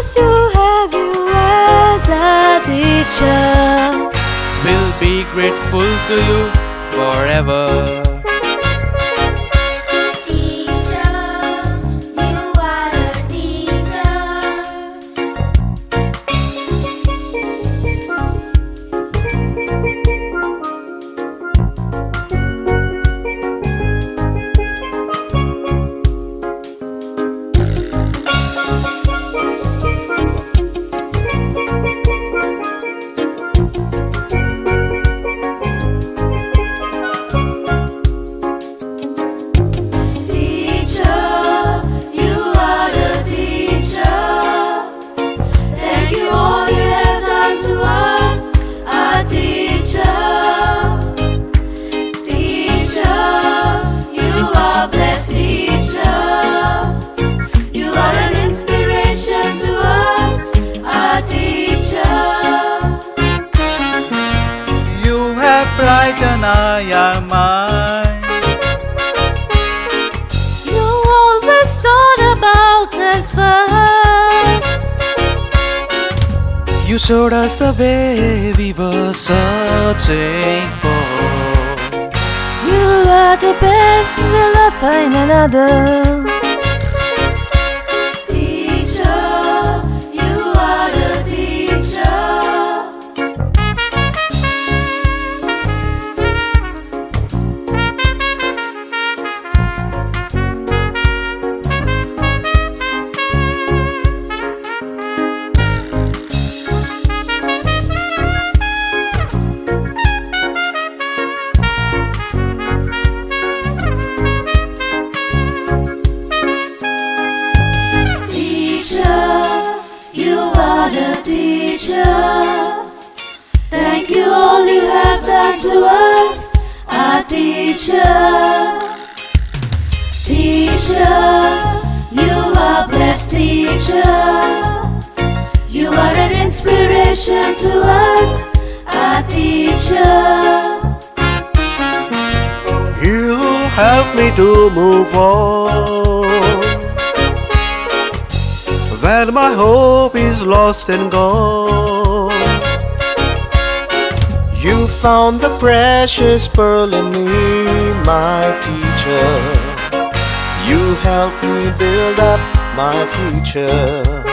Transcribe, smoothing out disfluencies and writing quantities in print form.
blessed to have you as a teacher. We'll be grateful to you forever. Brighten our mind. You always thought about us first. You showed us the way we were searching for. You are the best, will I find another? Thank you all you have done to us, our teacher. Teacher, you are blessed teacher. You are an inspiration to us, our teacher. You help me to move on, that my hope is lost and gone. You found the precious pearl in me, my teacher. You helped me build up my future.